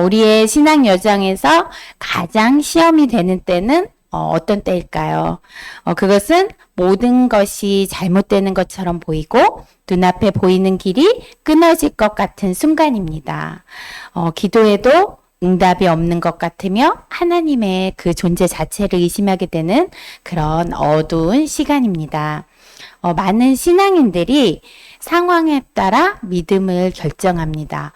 우리의 신앙 여정에서 가장 시험이 되는 때는 어떤 때일까요? 그것은 모든 것이 잘못되는 것처럼 보이고 눈앞에 보이는 길이 끊어질 것 같은 순간입니다. 기도에도 응답이 없는 것 같으며 하나님의 그 존재 자체를 의심하게 되는 그런 어두운 시간입니다. 많은 신앙인들이 상황에 따라 믿음을 결정합니다.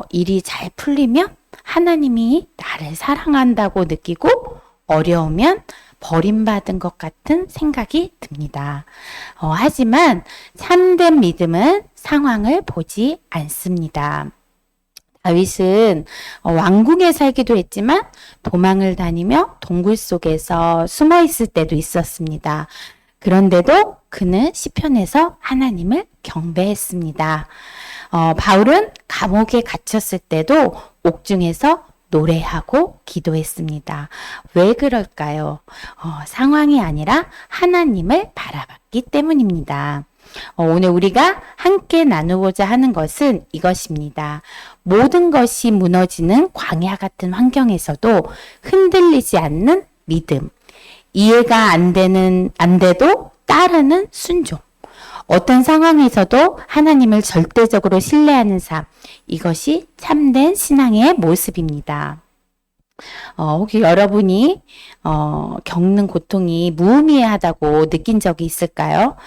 일이 잘 풀리면 하나님이 나를 사랑한다고 느끼고 어려우면 버림받은 것 같은 생각이 듭니다. 하지만 참된 믿음은 상황을 보지 않습니다. 다윗은 왕궁에 살기도 했지만 도망을 다니며 동굴 속에서 숨어 있을 때도 있었습니다. 그런데도 그는 시편에서 하나님을 경배했습니다. 바울은 감옥에 갇혔을 때도 옥중에서 노래하고 기도했습니다. 왜 그럴까요? 상황이 아니라 하나님을 바라봤기 때문입니다. 오늘 우리가 함께 나누고자 하는 것은 이것입니다. 모든 것이 무너지는 광야 같은 환경에서도 흔들리지 않는 믿음. 이해가 안 돼도 따르는 순종. 어떤 상황에서도 하나님을 절대적으로 신뢰하는 삶. 이것이 참된 신앙의 모습입니다. 혹시 여러분이 겪는 고통이 무의미하다고 느낀 적이 있을까요?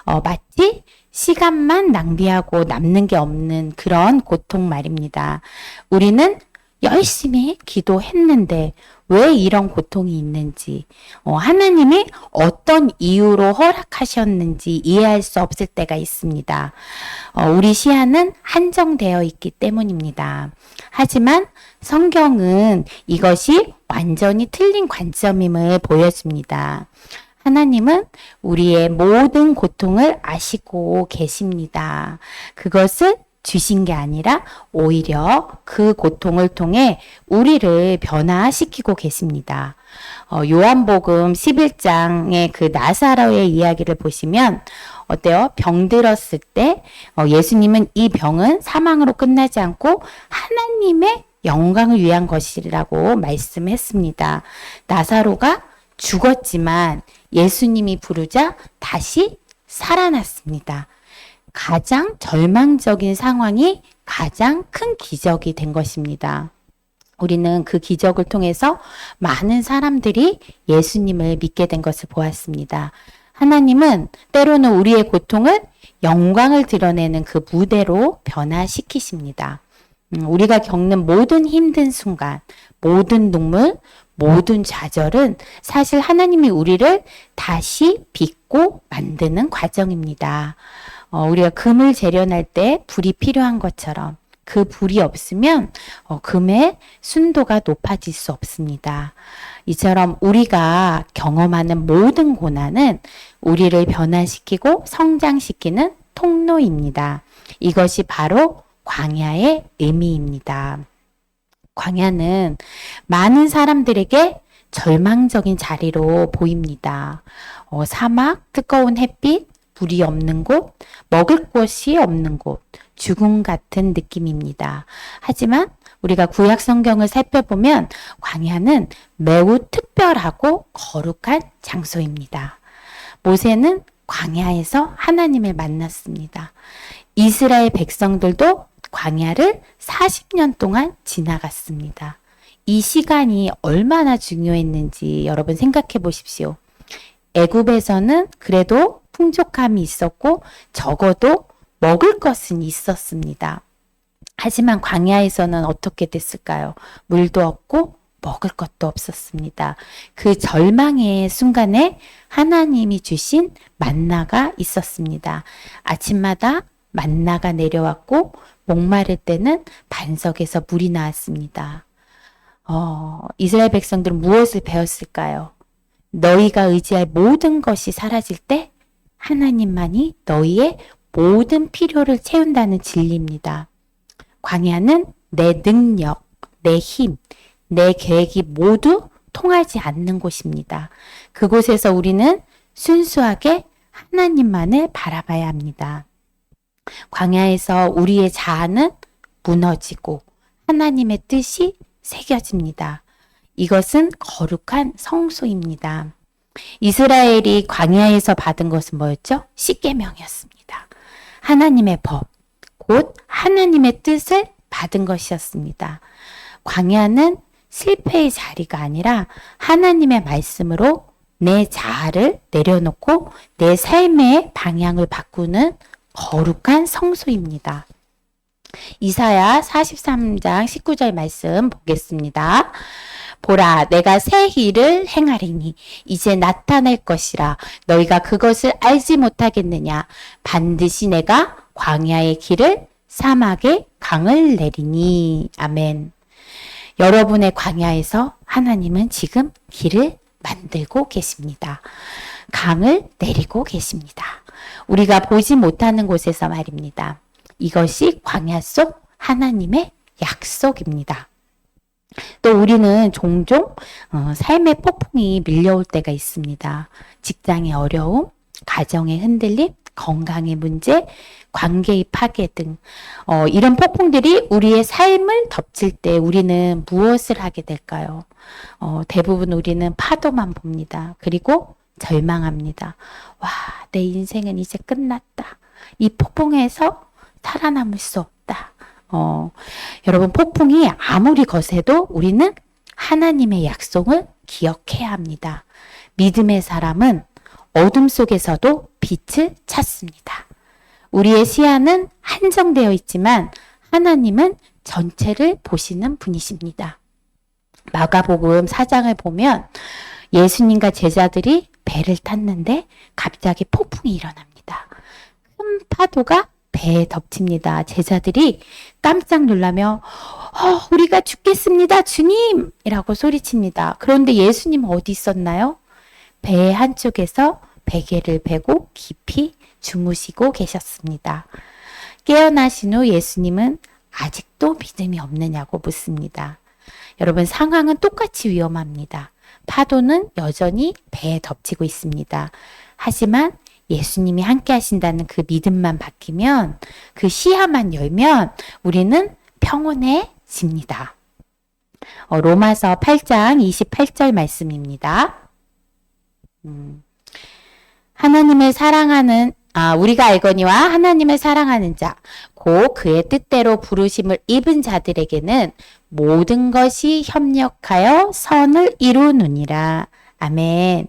마치 시간만 낭비하고 남는 게 없는 그런 고통 말입니다. 우리는 열심히 기도했는데 왜 이런 고통이 있는지, 하나님이 어떤 이유로 허락하셨는지 이해할 수 없을 때가 있습니다. 우리 시야는 한정되어 있기 때문입니다. 하지만 성경은 이것이 완전히 틀린 관점임을 보여줍니다. 하나님은 우리의 모든 고통을 아시고 계십니다. 그것을 주신 게 아니라 오히려 그 고통을 통해 우리를 변화시키고 계십니다. 요한복음 11장의 그 나사로의 이야기를 보시면 어때요? 병들었을 때 예수님은 이 병은 사망으로 끝나지 않고 하나님의 영광을 위한 것이라고 말씀했습니다. 나사로가 죽었지만 예수님이 부르자 다시 살아났습니다. 가장 절망적인 상황이 가장 큰 기적이 된 것입니다. 우리는 그 기적을 통해서 많은 사람들이 예수님을 믿게 된 것을 보았습니다. 하나님은 때로는 우리의 고통을 영광을 드러내는 그 무대로 변화시키십니다. 우리가 겪는 모든 힘든 순간, 모든 눈물, 모든 좌절은 사실 하나님이 우리를 다시 빚고 만드는 과정입니다. 우리가 금을 재련할 때 불이 필요한 것처럼 그 불이 없으면 금의 순도가 높아질 수 없습니다. 이처럼 우리가 경험하는 모든 고난은 우리를 변화시키고 성장시키는 통로입니다. 이것이 바로 광야의 의미입니다. 광야는 많은 사람들에게 절망적인 자리로 보입니다. 사막, 뜨거운 햇빛, 불이 없는 곳, 먹을 것이 없는 곳, 죽음 같은 느낌입니다. 하지만 우리가 구약 성경을 살펴보면 광야는 매우 특별하고 거룩한 장소입니다. 모세는 광야에서 하나님을 만났습니다. 이스라엘 백성들도 광야를 40년 동안 지나갔습니다. 이 시간이 얼마나 중요했는지 여러분 생각해 보십시오. 애굽에서는 그래도 풍족함이 있었고 적어도 먹을 것은 있었습니다. 하지만 광야에서는 어떻게 됐을까요? 물도 없고 먹을 것도 없었습니다. 그 절망의 순간에 하나님이 주신 만나가 있었습니다. 아침마다 만나가 내려왔고 목마를 때는 반석에서 물이 나왔습니다. 이스라엘 백성들은 무엇을 배웠을까요? 너희가 의지할 모든 것이 사라질 때 하나님만이 너희의 모든 필요를 채운다는 진리입니다. 광야는 내 능력, 내 힘, 내 계획이 모두 통하지 않는 곳입니다. 그곳에서 우리는 순수하게 하나님만을 바라봐야 합니다. 광야에서 우리의 자아는 무너지고 하나님의 뜻이 새겨집니다. 이것은 거룩한 성소입니다. 이스라엘이 광야에서 받은 것은 뭐였죠? 십계명이었습니다. 하나님의 법, 곧 하나님의 뜻을 받은 것이었습니다. 광야는 실패의 자리가 아니라 하나님의 말씀으로 내 자아를 내려놓고 내 삶의 방향을 바꾸는 거룩한 성소입니다. 이사야 43장 19절 말씀 보겠습니다. 보라, 내가 새 일을 행하리니 이제 나타날 것이라. 너희가 그것을 알지 못하겠느냐. 반드시 내가 광야의 길을 사막의 강을 내리니. 아멘. 여러분의 광야에서 하나님은 지금 길을 만들고 계십니다. 강을 내리고 계십니다. 우리가 보지 못하는 곳에서 말입니다. 이것이 광야 속 하나님의 약속입니다. 또 우리는 종종 삶의 폭풍이 밀려올 때가 있습니다. 직장의 어려움, 가정의 흔들림, 건강의 문제, 관계의 파괴 등 이런 폭풍들이 우리의 삶을 덮칠 때 우리는 무엇을 하게 될까요? 대부분 우리는 파도만 봅니다. 그리고 절망합니다. 와, 내 인생은 이제 끝났다. 이 폭풍에서 살아남을 수 없다. 여러분, 폭풍이 아무리 거세도 우리는 하나님의 약속을 기억해야 합니다. 믿음의 사람은 어둠 속에서도 빛을 찾습니다. 우리의 시야는 한정되어 있지만 하나님은 전체를 보시는 분이십니다. 마가복음 4장을 보면 예수님과 제자들이 배를 탔는데 갑자기 폭풍이 일어납니다. 큰 파도가 배에 덮칩니다. 제자들이 깜짝 놀라며 우리가 죽겠습니다, 주님! 이라고 소리칩니다. 그런데 예수님은 어디 있었나요? 배 한쪽에서 베개를 베고 깊이 주무시고 계셨습니다. 깨어나신 후 예수님은 아직도 믿음이 없느냐고 묻습니다. 여러분, 상황은 똑같이 위험합니다. 파도는 여전히 배에 덮치고 있습니다. 하지만 예수님이 함께 하신다는 그 믿음만 바뀌면, 그 시야만 열면 우리는 평온해집니다. 로마서 8장 28절 말씀입니다. 하나님을 사랑하는 우리가 알거니와 하나님을 사랑하는 자, 곧 그의 뜻대로 부르심을 입은 자들에게는 모든 것이 협력하여 선을 이루느니라. 아멘.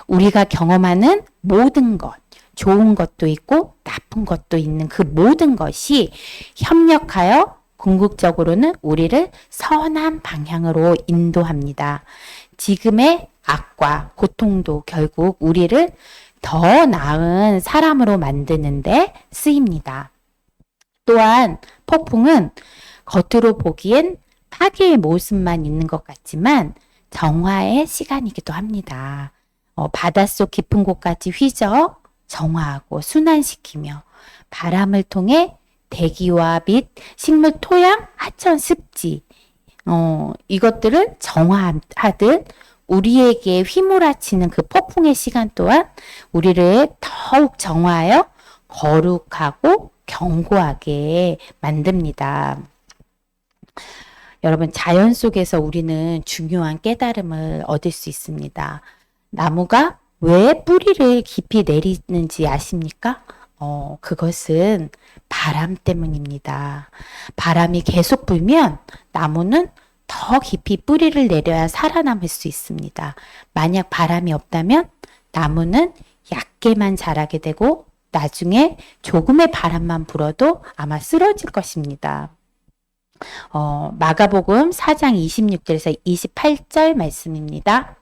우리가 경험하는 모든 것, 좋은 것도 있고 나쁜 것도 있는 그 모든 것이 협력하여 궁극적으로는 우리를 선한 방향으로 인도합니다. 지금의 악과 고통도 결국 우리를 더 나은 사람으로 만드는데 쓰입니다. 또한 폭풍은 겉으로 보기엔 파괴의 모습만 있는 것 같지만 정화의 시간이기도 합니다. 바닷속 깊은 곳까지 휘저 정화하고 순환시키며 바람을 통해 대기와 및 식물 토양, 하천, 습지 이것들을 정화하듯 우리에게 휘몰아치는 그 폭풍의 시간 또한 우리를 더욱 정화하여 거룩하고 견고하게 만듭니다. 여러분, 자연 속에서 우리는 중요한 깨달음을 얻을 수 있습니다. 나무가 왜 뿌리를 깊이 내리는지 아십니까? 그것은 바람 때문입니다. 바람이 계속 불면 나무는 더 깊이 뿌리를 내려야 살아남을 수 있습니다. 만약 바람이 없다면 나무는 얕게만 자라게 되고 나중에 조금의 바람만 불어도 아마 쓰러질 것입니다. 마가복음 4장 26절에서 28절 말씀입니다.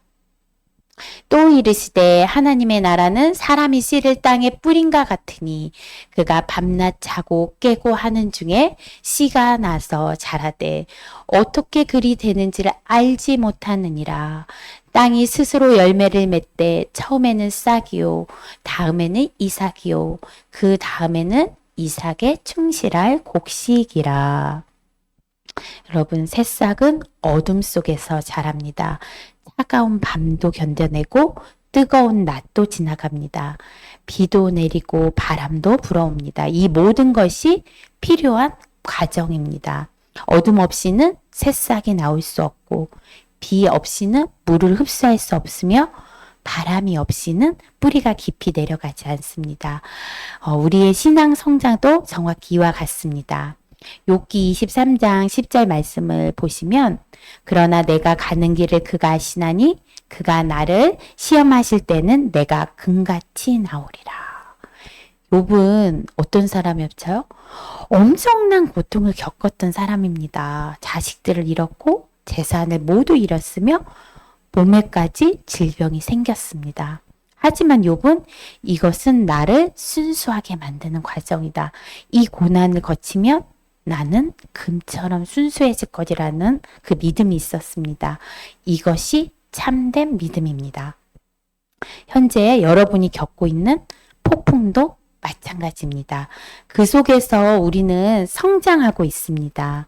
또 이르시되 하나님의 나라는 사람이 씨를 땅에 뿌린과 같으니 그가 밤낮 자고 깨고 하는 중에 씨가 나서 자라되 어떻게 그리 되는지를 알지 못하느니라. 땅이 스스로 열매를 맺되 처음에는 싹이요 다음에는 이삭이요 그 다음에는 이삭에 충실할 곡식이라. 여러분, 새싹은 어둠 속에서 자랍니다. 차가운 밤도 견뎌내고 뜨거운 낮도 지나갑니다. 비도 내리고 바람도 불어옵니다. 이 모든 것이 필요한 과정입니다. 어둠 없이는 새싹이 나올 수 없고 비 없이는 물을 흡수할 수 없으며 바람이 없이는 뿌리가 깊이 내려가지 않습니다. 우리의 신앙 성장도 정확히 이와 같습니다. 욥기 23장 10절 말씀을 보시면 그러나 내가 가는 길을 그가 아시나니 그가 나를 시험하실 때는 내가 금같이 나오리라. 욥은 어떤 사람이었죠? 엄청난 고통을 겪었던 사람입니다. 자식들을 잃었고 재산을 모두 잃었으며 몸에까지 질병이 생겼습니다. 하지만 욥은 이것은 나를 순수하게 만드는 과정이다. 이 고난을 거치면 나는 금처럼 순수해질 거리라는 그 믿음이 있었습니다. 이것이 참된 믿음입니다. 현재 여러분이 겪고 있는 폭풍도 마찬가지입니다. 그 속에서 우리는 성장하고 있습니다.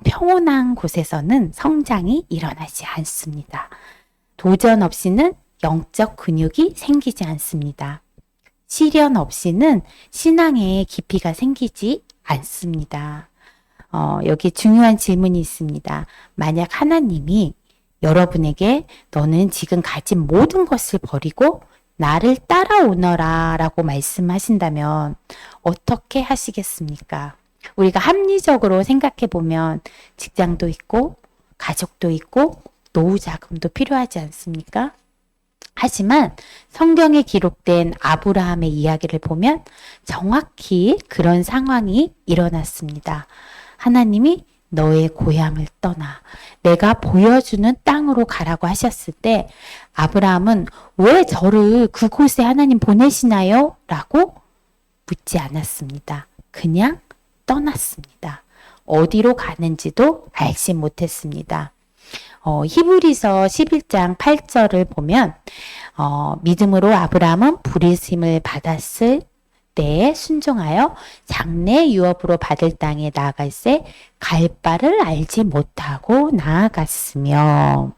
평온한 곳에서는 성장이 일어나지 않습니다. 도전 없이는 영적 근육이 생기지 않습니다. 시련 없이는 신앙의 깊이가 생기지 않습니다. 여기 중요한 질문이 있습니다. 만약 하나님이 여러분에게 너는 지금 가진 모든 것을 버리고 나를 따라오너라 라고 말씀하신다면 어떻게 하시겠습니까? 우리가 합리적으로 생각해 보면 직장도 있고 가족도 있고 노후 자금도 필요하지 않습니까? 하지만 성경에 기록된 아브라함의 이야기를 보면 정확히 그런 상황이 일어났습니다. 하나님이 너의 고향을 떠나 내가 보여주는 땅으로 가라고 하셨을 때 아브라함은 왜 저를 그곳에 하나님 보내시나요? 라고 묻지 않았습니다. 그냥 떠났습니다. 어디로 가는지도 알지 못했습니다. 히브리서 11장 8절을 보면 믿음으로 아브라함은 부르심을 받았을 때에 순종하여 장래 유업으로 받을 땅에 나아갈새 갈 바를 알지 못하고 나아갔으며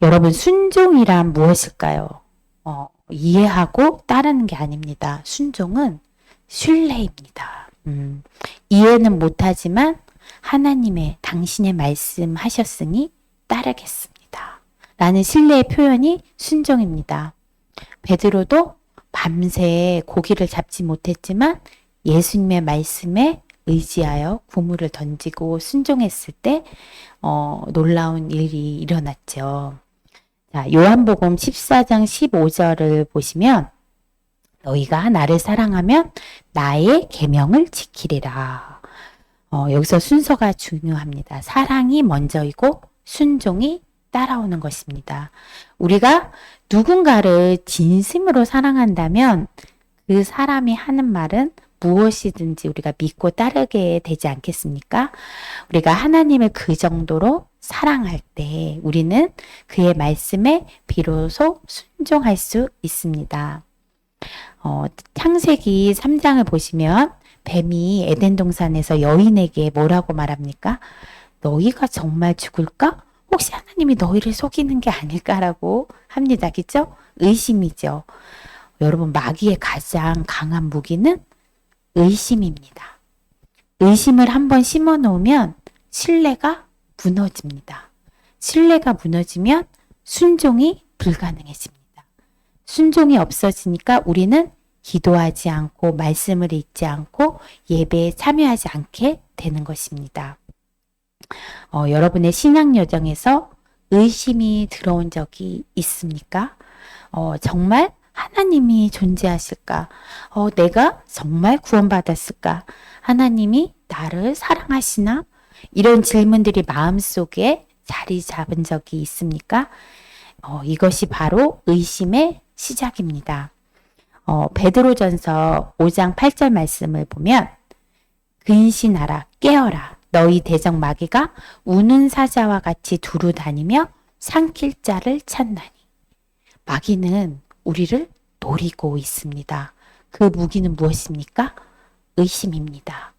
여러분 순종이란 무엇일까요? 이해하고 따르는 게 아닙니다. 순종은 신뢰입니다. 이해는 못하지만 하나님의 당신의 말씀하셨으니 따르겠습니다. 라는 신뢰의 표현이 순종입니다. 베드로도 밤새 고기를 잡지 못했지만 예수님의 말씀에 의지하여 그물을 던지고 순종했을 때 놀라운 일이 일어났죠. 자, 요한복음 14장 15절을 보시면 너희가 나를 사랑하면 나의 계명을 지키리라. 여기서 순서가 중요합니다. 사랑이 먼저이고 순종이 따라오는 것입니다. 우리가 누군가를 진심으로 사랑한다면 그 사람이 하는 말은 무엇이든지 우리가 믿고 따르게 되지 않겠습니까? 우리가 하나님을 그 정도로 사랑할 때 우리는 그의 말씀에 비로소 순종할 수 있습니다. 창세기 3장을 보시면 뱀이 에덴 동산에서 여인에게 뭐라고 말합니까? 너희가 정말 죽을까? 혹시 하나님이 너희를 속이는 게 아닐까라고 합니다. 그죠? 의심이죠. 여러분 마귀의 가장 강한 무기는 의심입니다. 의심을 한번 심어 놓으면 신뢰가 무너집니다. 신뢰가 무너지면 순종이 불가능해집니다. 순종이 없어지니까 우리는 기도하지 않고 말씀을 읽지 않고 예배에 참여하지 않게 되는 것입니다. 여러분의 신앙 여정에서 의심이 들어온 적이 있습니까? 정말 하나님이 존재하실까? 내가 정말 구원받았을까? 하나님이 나를 사랑하시나? 이런 질문들이 마음속에 자리 잡은 적이 있습니까? 이것이 바로 의심의 시작입니다. 베드로전서 5장 8절 말씀을 보면 근신하라 깨어라 너희 대적 마귀가 우는 사자와 같이 두루 다니며 삼킬 자를 찾나니. 마귀는 우리를 노리고 있습니다. 그 무기는 무엇입니까? 의심입니다.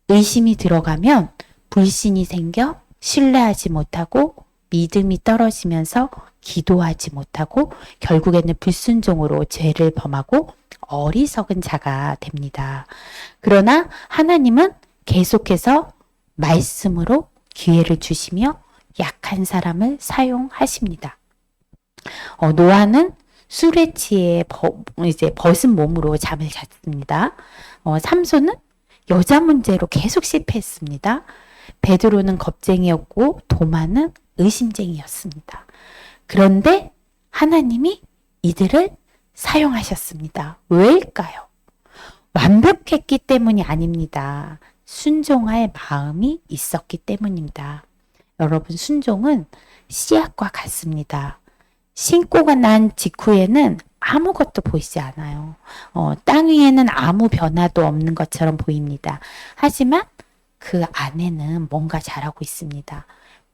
의심이 들어가면 불신이 생겨 신뢰하지 못하고 믿음이 떨어지면서 기도하지 못하고 결국에는 불순종으로 죄를 범하고 어리석은 자가 됩니다. 그러나 하나님은 계속해서 말씀으로 기회를 주시며 약한 사람을 사용하십니다. 노아는 술에 취해 이제 벗은 몸으로 잠을 잤습니다. 삼손은 여자 문제로 계속 실패했습니다. 베드로는 겁쟁이였고 도마는 의심쟁이였습니다. 그런데 하나님이 이들을 사용하셨습니다. 왜일까요? 완벽했기 때문이 아닙니다. 순종할 마음이 있었기 때문입니다. 여러분, 순종은 씨앗과 같습니다. 신고가 난 직후에는 아무것도 보이지 않아요. 땅 위에는 아무 변화도 없는 것처럼 보입니다. 하지만 그 안에는 뭔가 자라고 있습니다.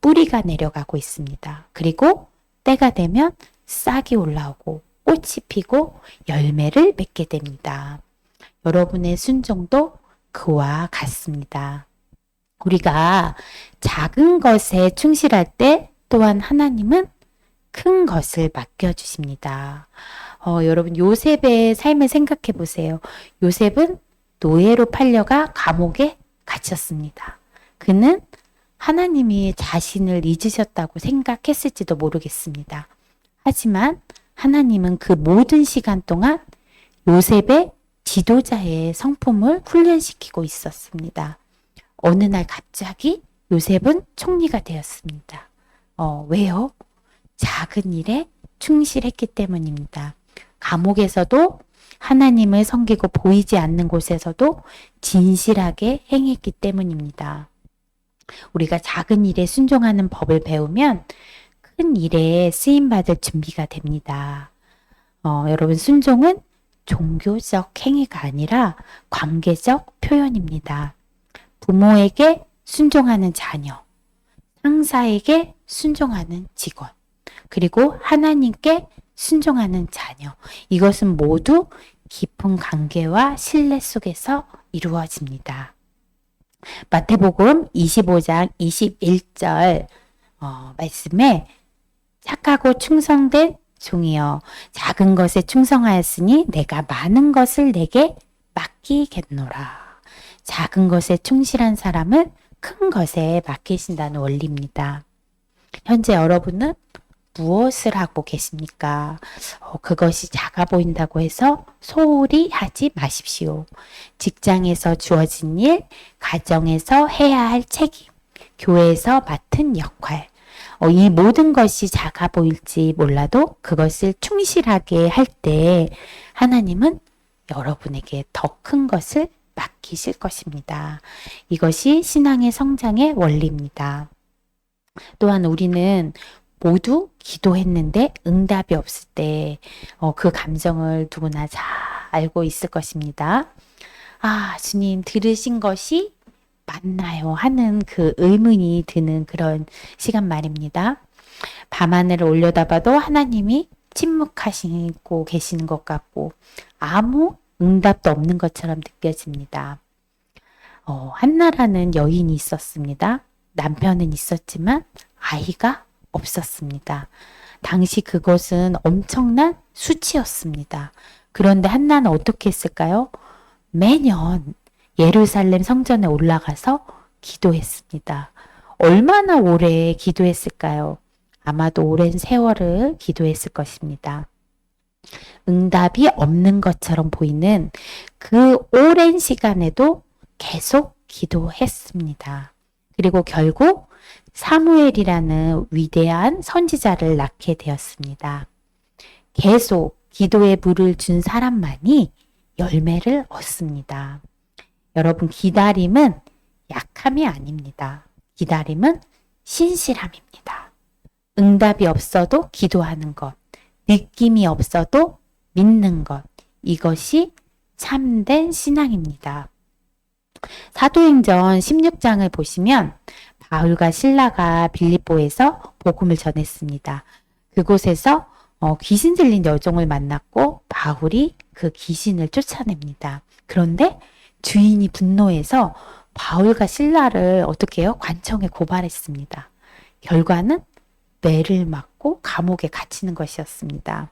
뿌리가 내려가고 있습니다. 그리고 때가 되면 싹이 올라오고 꽃이 피고 열매를 맺게 됩니다. 여러분의 순종도 그와 같습니다. 우리가 작은 것에 충실할 때 또한 하나님은 큰 것을 맡겨주십니다. 여러분, 요셉의 삶을 생각해 보세요. 요셉은 노예로 팔려가 감옥에 갇혔습니다. 그는 하나님이 자신을 잊으셨다고 생각했을지도 모르겠습니다. 하지만 하나님은 그 모든 시간 동안 요셉의 지도자의 성품을 훈련시키고 있었습니다. 어느 날 갑자기 요셉은 총리가 되었습니다. 왜요? 작은 일에 충실했기 때문입니다. 감옥에서도 하나님을 섬기고 보이지 않는 곳에서도 진실하게 행했기 때문입니다. 우리가 작은 일에 순종하는 법을 배우면 큰 일에 쓰임받을 준비가 됩니다. 여러분, 순종은 종교적 행위가 아니라 관계적 표현입니다. 부모에게 순종하는 자녀, 상사에게 순종하는 직원, 그리고 하나님께 순종하는 자녀. 이것은 모두 깊은 관계와 신뢰 속에서 이루어집니다. 마태복음 25장 21절 말씀에 착하고 충성된 종이여 작은 것에 충성하였으니 내가 많은 것을 내게 맡기겠노라. 작은 것에 충실한 사람은 큰 것에 맡기신다는 원리입니다. 현재 여러분은 무엇을 하고 계십니까? 그것이 작아 보인다고 해서 소홀히 하지 마십시오. 직장에서 주어진 일, 가정에서 해야 할 책임, 교회에서 맡은 역할, 이 모든 것이 작아 보일지 몰라도 그것을 충실하게 할 때 하나님은 여러분에게 더 큰 것을 맡기실 것입니다. 이것이 신앙의 성장의 원리입니다. 또한 우리는 모두 기도했는데 응답이 없을 때 그 감정을 누구나 잘 알고 있을 것입니다. 주님 들으신 것이 맞나요? 하는 그 의문이 드는 그런 시간 말입니다. 밤하늘을 올려다봐도 하나님이 침묵하시고 계시는 것 같고 아무 응답도 없는 것처럼 느껴집니다. 한나라는 여인이 있었습니다. 남편은 있었지만 아이가 없었습니다. 당시 그것은 엄청난 수치였습니다. 그런데 한나는 어떻게 했을까요? 매년 예루살렘 성전에 올라가서 기도했습니다. 얼마나 오래 기도했을까요? 아마도 오랜 세월을 기도했을 것입니다. 응답이 없는 것처럼 보이는 그 오랜 시간에도 계속 기도했습니다. 그리고 결국 사무엘이라는 위대한 선지자를 낳게 되었습니다. 계속 기도의 물을 준 사람만이 열매를 얻습니다. 여러분, 기다림은 약함이 아닙니다. 기다림은 신실함입니다. 응답이 없어도 기도하는 것, 느낌이 없어도 믿는 것, 이것이 참된 신앙입니다. 사도행전 16장을 보시면 바울과 실라가 빌립보에서 복음을 전했습니다. 그곳에서 귀신 들린 여종을 만났고 바울이 그 귀신을 쫓아냅니다. 그런데 주인이 분노해서 바울과 실라를 어떻게 해요? 관청에 고발했습니다. 결과는 매를 맞고 감옥에 갇히는 것이었습니다.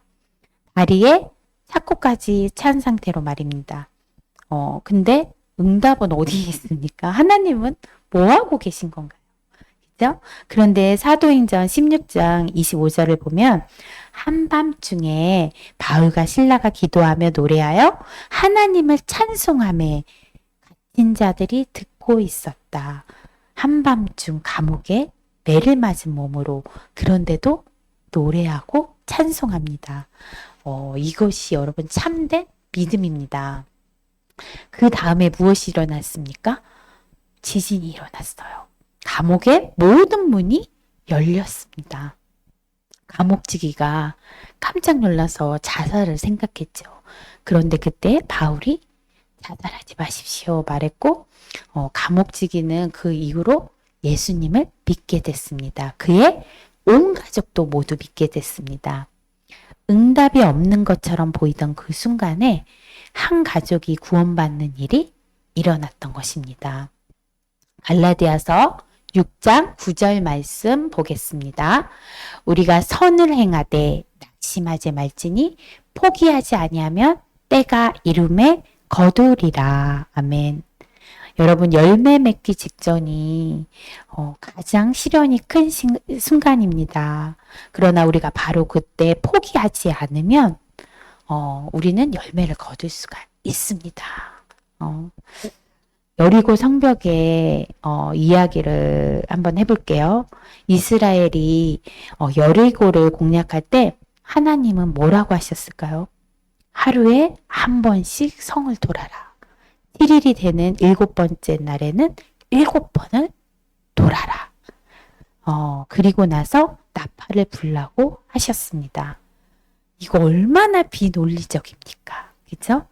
다리에 사코까지 찬 상태로 말입니다. 근데 응답은 어디에 있습니까? 하나님은 뭐 하고 계신 건가요? 그죠? 그런데 사도행전 16장 25절을 보면 한밤중에 바울과 실라가 기도하며 노래하여 하나님을 찬송하며 갇힌 자들이 듣고 있었다. 한밤중 감옥에 매를 맞은 몸으로 그런데도 노래하고 찬송합니다. 이것이 여러분 참된 믿음입니다. 그 다음에 무엇이 일어났습니까? 지진이 일어났어요. 감옥의 모든 문이 열렸습니다. 감옥지기가 깜짝 놀라서 자살을 생각했죠. 그런데 그때 바울이 자살하지 마십시오 말했고 감옥지기는 그 이후로 예수님을 믿게 됐습니다. 그의 온 가족도 모두 믿게 됐습니다. 응답이 없는 것처럼 보이던 그 순간에 한 가족이 구원받는 일이 일어났던 것입니다. 갈라디아서 6장 9절 말씀 보겠습니다. 우리가 선을 행하되 낙심하지 말지니 포기하지 아니하면 때가 이름에 거두리라. 아멘. 여러분 열매 맺기 직전이 가장 시련이 큰 순간입니다. 그러나 우리가 바로 그때 포기하지 않으면 우리는 열매를 거둘 수가 있습니다. 여리고 성벽의 이야기를 한번 해볼게요. 이스라엘이 여리고를 공략할 때 하나님은 뭐라고 하셨을까요? 하루에 한 번씩 성을 돌아라. 7일이 되는 7번째 날에는 7번을 돌아라. 그리고 나서 나팔을 불라고 하셨습니다. 이거 얼마나 비논리적입니까? 그죠?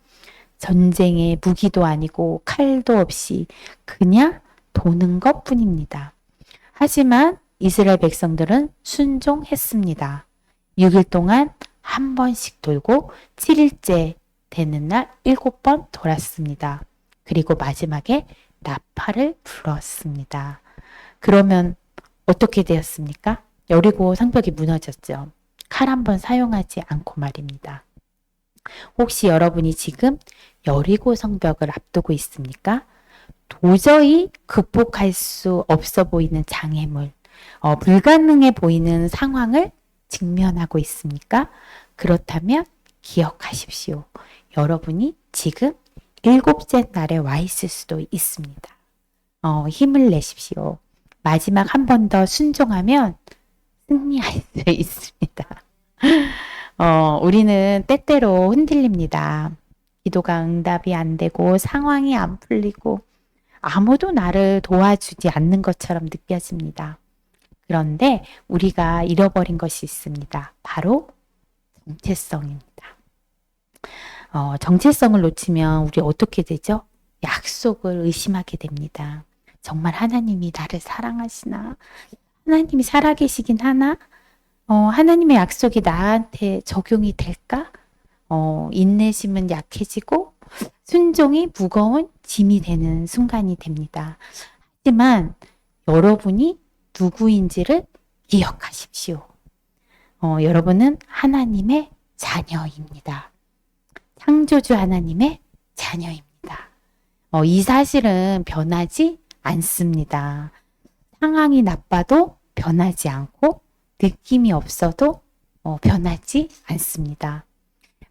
전쟁에 무기도 아니고 칼도 없이 그냥 도는 것 뿐입니다. 하지만 이스라엘 백성들은 순종했습니다. 6일 동안 한 번씩 돌고 7일째 되는 날 7번 돌았습니다. 그리고 마지막에 나팔을 불었습니다. 그러면 어떻게 되었습니까? 여리고 성벽이 무너졌죠. 칼 한 번 사용하지 않고 말입니다. 혹시 여러분이 지금 여리고 성벽을 앞두고 있습니까? 도저히 극복할 수 없어 보이는 장애물, 불가능해 보이는 상황을 직면하고 있습니까? 그렇다면 기억하십시오. 여러분이 지금 7째 날에 와 있을 수도 있습니다. 힘을 내십시오. 마지막 한 번 더 순종하면 승리할 수 있습니다. 우리는 때때로 흔들립니다. 기도가 응답이 안 되고 상황이 안 풀리고 아무도 나를 도와주지 않는 것처럼 느껴집니다. 그런데 우리가 잃어버린 것이 있습니다. 바로 정체성입니다. 정체성을 놓치면 우리 어떻게 되죠? 약속을 의심하게 됩니다. 정말 하나님이 나를 사랑하시나? 하나님이 살아계시긴 하나? 하나님의 약속이 나한테 적용이 될까? 인내심은 약해지고 순종이 무거운 짐이 되는 순간이 됩니다. 하지만 여러분이 누구인지를 기억하십시오. 여러분은 하나님의 자녀입니다. 창조주 하나님의 자녀입니다. 이 사실은 변하지 않습니다. 상황이 나빠도 변하지 않고 느낌이 없어도 변하지 않습니다.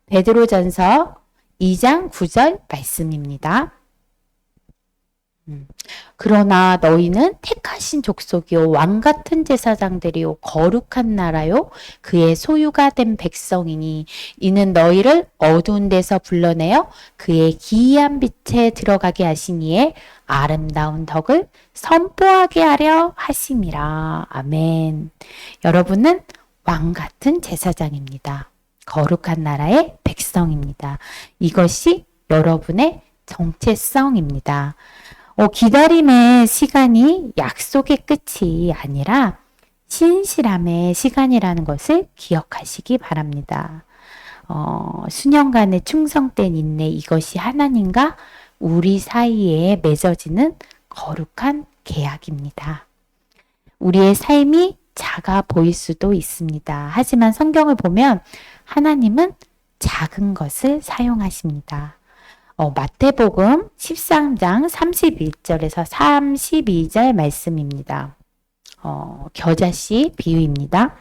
베드로전서 2장 9절 말씀입니다. 그러나 너희는 택하신 족속이요 왕같은 제사장들이요 거룩한 나라요 그의 소유가 된 백성이니 이는 너희를 어두운 데서 불러내어 그의 기이한 빛에 들어가게 하시니에 아름다운 덕을 선포하게 하려 하심이라. 아멘. 여러분은 왕같은 제사장입니다. 거룩한 나라의 백성입니다. 이것이 여러분의 정체성입니다. 기다림의 시간이 약속의 끝이 아니라 신실함의 시간이라는 것을 기억하시기 바랍니다. 수년간의 충성된 인내, 이것이 하나님과 우리 사이에 맺어지는 거룩한 계약입니다. 우리의 삶이 작아 보일 수도 있습니다. 하지만 성경을 보면 하나님은 작은 것을 사용하십니다. 마태복음 13장 31절에서 32절 말씀입니다. 겨자씨 비유입니다.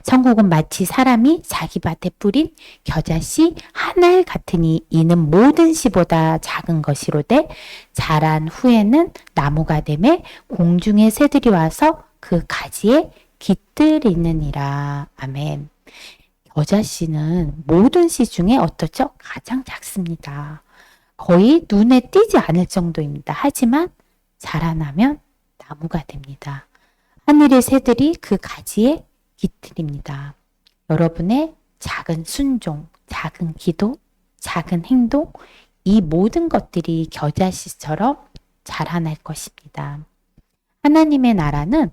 천국은 마치 사람이 자기 밭에 뿌린 겨자씨 한 알 같으니 이는 모든 씨보다 작은 것이로되 자란 후에는 나무가 되매 공중의 새들이 와서 그 가지에 깃들이느니라. 아멘. 겨자씨는 모든 씨 중에 어떻죠? 가장 작습니다. 거의 눈에 띄지 않을 정도입니다. 하지만 자라나면 나무가 됩니다. 하늘의 새들이 그 가지에 깃들입니다. 여러분의 작은 순종, 작은 기도, 작은 행동, 이 모든 것들이 겨자씨처럼 자라날 것입니다. 하나님의 나라는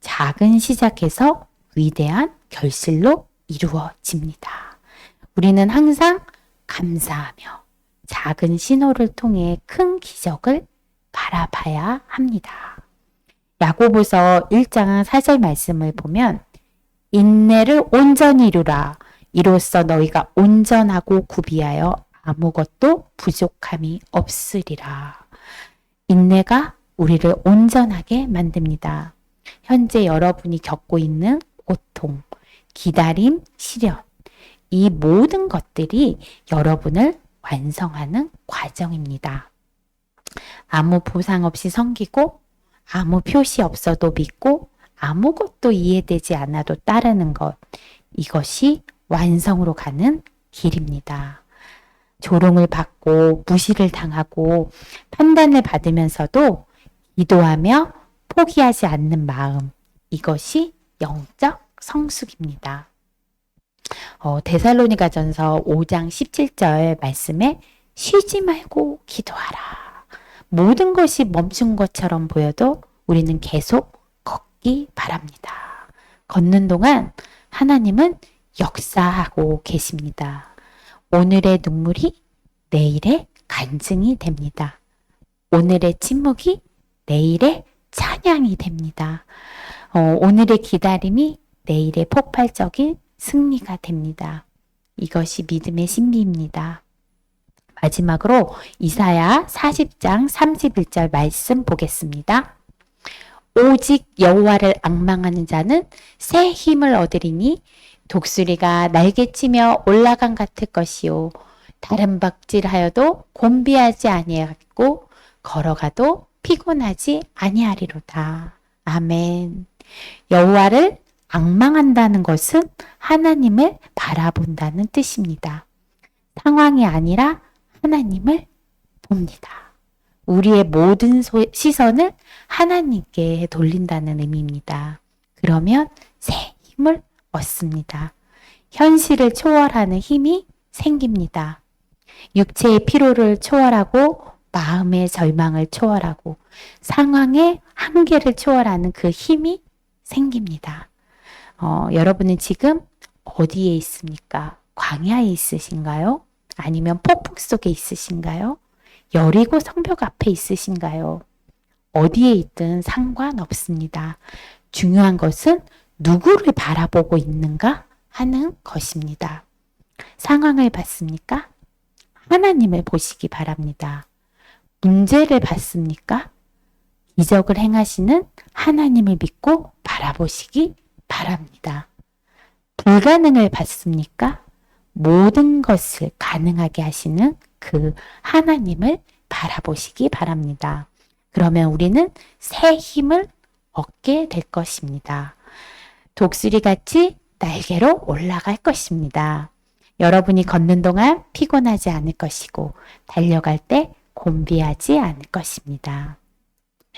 작은 시작에서 위대한 결실로 이루어집니다. 우리는 항상 감사하며 작은 신호를 통해 큰 기적을 바라봐야 합니다. 야고보서 1장 4절 말씀을 보면 인내를 온전히 이루라. 이로써 너희가 온전하고 구비하여 아무것도 부족함이 없으리라. 인내가 우리를 온전하게 만듭니다. 현재 여러분이 겪고 있는 고통, 기다림, 시련, 이 모든 것들이 여러분을 완성하는 과정입니다. 아무 보상 없이 섬기고 아무 표시 없어도 믿고 아무것도 이해되지 않아도 따르는 것, 이것이 완성으로 가는 길입니다. 조롱을 받고 무시를 당하고 판단을 받으면서도 기도하며 포기하지 않는 마음, 이것이 영적 성숙입니다. 데살로니가전서 5장 17절 말씀에 쉬지 말고 기도하라. 모든 것이 멈춘 것처럼 보여도 우리는 계속 걷기 바랍니다. 걷는 동안 하나님은 역사하고 계십니다. 오늘의 눈물이 내일의 간증이 됩니다. 오늘의 침묵이 내일의 찬양이 됩니다. 오늘의 기다림이 내일의 폭발적인 승리가 됩니다. 이것이 믿음의 신비입니다. 마지막으로 이사야 40장 31절 말씀 보겠습니다. 오직 여호와를 앙망하는 자는 새 힘을 얻으리니 독수리가 날개치며 올라간 같을 것이요 다른 박질하여도 곤비하지 아니하고 걸어가도 피곤하지 아니하리로다. 아멘. 여호와를 앙망한다는 것은 하나님을 바라본다는 뜻입니다. 상황이 아니라 하나님을 봅니다. 우리의 모든 시선을 하나님께 돌린다는 의미입니다. 그러면 새 힘을 얻습니다. 현실을 초월하는 힘이 생깁니다. 육체의 피로를 초월하고 마음의 절망을 초월하고 상황의 한계를 초월하는 그 힘이 생깁니다. 여러분은 지금 어디에 있습니까? 광야에 있으신가요? 아니면 폭풍 속에 있으신가요? 여리고 성벽 앞에 있으신가요? 어디에 있든 상관없습니다. 중요한 것은 누구를 바라보고 있는가 하는 것입니다. 상황을 봤습니까? 하나님을 보시기 바랍니다. 문제를 봤습니까? 기적을 행하시는 하나님을 믿고 바라보시기 바랍니다. 불가능을 봤습니까? 모든 것을 가능하게 하시는 그 하나님을 바라보시기 바랍니다. 그러면 우리는 새 힘을 얻게 될 것입니다. 독수리같이 날개로 올라갈 것입니다. 여러분이 걷는 동안 피곤하지 않을 것이고 달려갈 때 곤비하지 않을 것입니다.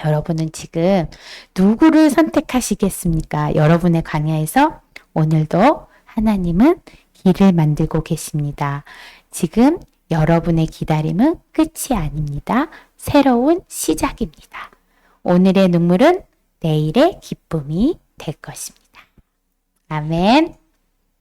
여러분은 지금 누구를 선택하시겠습니까? 여러분의 광야에서 오늘도 하나님은 길을 만들고 계십니다. 지금 여러분의 기다림은 끝이 아닙니다. 새로운 시작입니다. 오늘의 눈물은 내일의 기쁨이 될 것입니다. 아멘.